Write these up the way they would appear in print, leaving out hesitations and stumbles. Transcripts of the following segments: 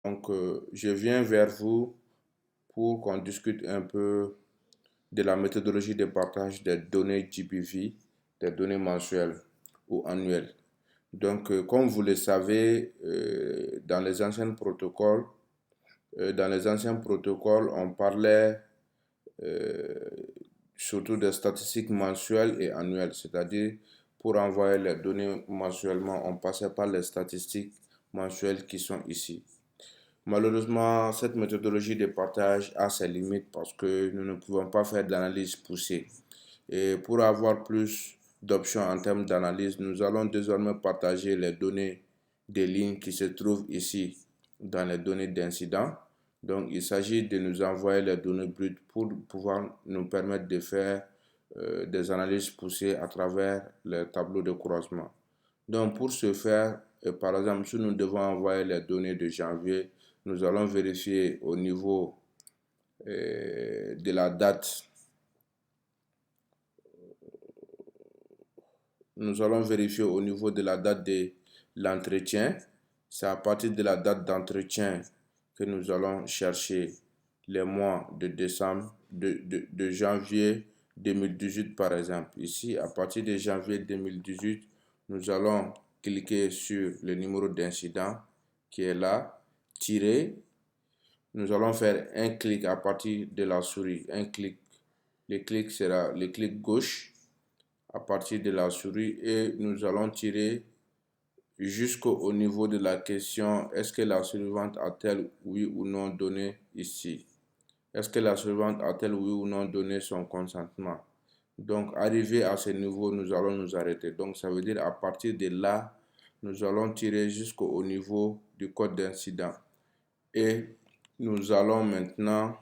Je viens vers vous pour qu'on discute un peu de la méthodologie de partage des données GPV, des données mensuelles ou annuelles. Comme vous le savez, dans les anciens protocoles, on parlait euh, surtout des statistiques mensuelles et annuelles, c'est-à-dire pour envoyer les données mensuellement, on passait par les statistiques mensuelles qui sont ici. Malheureusement, cette méthodologie de partage a ses limites parce que nous ne pouvons pas faire d'analyse poussée. Et pour avoir plus d'options en termes d'analyse, nous allons désormais partager les données des lignes qui se trouvent ici dans les données d'incident. Donc, il s'agit de nous envoyer les données brutes pour pouvoir nous permettre de faire des analyses poussées à travers les tableaux de croisement. Donc, pour ce faire, par exemple, si nous devons envoyer les données de janvier, nous allons vérifier au niveau de la date. Nous allons vérifier au niveau de la date de l'entretien. C'est à partir de la date d'entretien que nous allons chercher les mois de décembre, de janvier 2018 par exemple. Ici, à partir de janvier 2018, nous allons cliquer sur le numéro d'incident qui est là, tirer. Nous allons faire un clic à partir de la souris, un clic. Le clic sera le clic gauche à partir de la souris et nous allons tirer jusqu'au niveau de la question est-ce que la suivante a-t-elle oui ou non donné ici? Est-ce que la suivante a-t-elle oui ou non donné son consentement? Donc, arrivé à ce niveau, nous allons nous arrêter. Donc, ça veut dire à partir de là, nous allons tirer jusqu'au niveau du code d'incident. Et nous allons maintenant,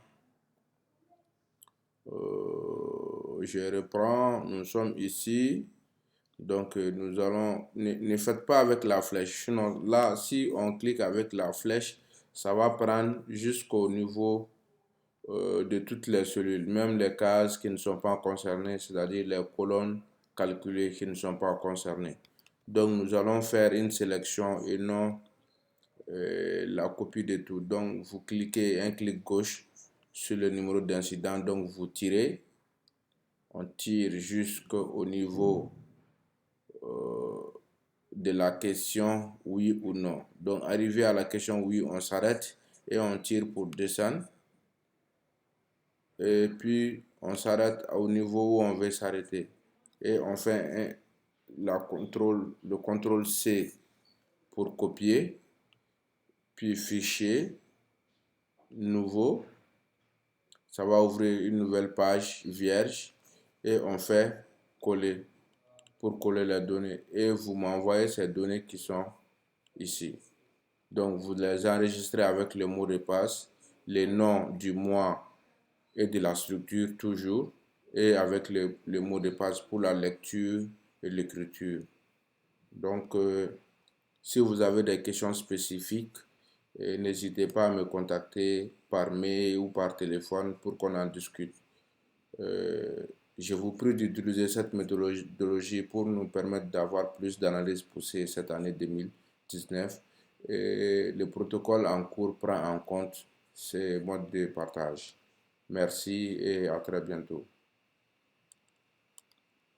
je reprends, nous sommes ici. Donc, nous allons, ne faites pas avec la flèche. Sinon, là, si on clique avec la flèche, ça va prendre jusqu'au niveau de toutes les cellules, même les cases qui ne sont pas concernées, c'est-à-dire les colonnes calculées qui ne sont pas concernées. Donc, nous allons faire une sélection et non la copie de tout. Donc, vous cliquez un clic gauche sur le numéro d'incident. Donc, vous tirez. On tire jusqu'au niveau de la question oui ou non. Donc, arrivé à la question oui, on s'arrête et on tire pour descendre. Et puis, on s'arrête au niveau où on veut s'arrêter. Et on fait le contrôle C pour copier. Puis fichier, nouveau. Ça va ouvrir une nouvelle page vierge. Et on fait coller pour coller les données. Et vous m'envoyez ces données qui sont ici. Donc, vous les enregistrez avec le mot de passe, les noms du mois et de la structure toujours, et avec le mot de passe pour la lecture et l'écriture. Donc, si vous avez des questions spécifiques, n'hésitez pas à me contacter par mail ou par téléphone pour qu'on en discute. Je vous prie d'utiliser cette méthodologie pour nous permettre d'avoir plus d'analyses poussées cette année 2019. Et le protocole en cours prend en compte ces modes de partage. Merci et à très bientôt.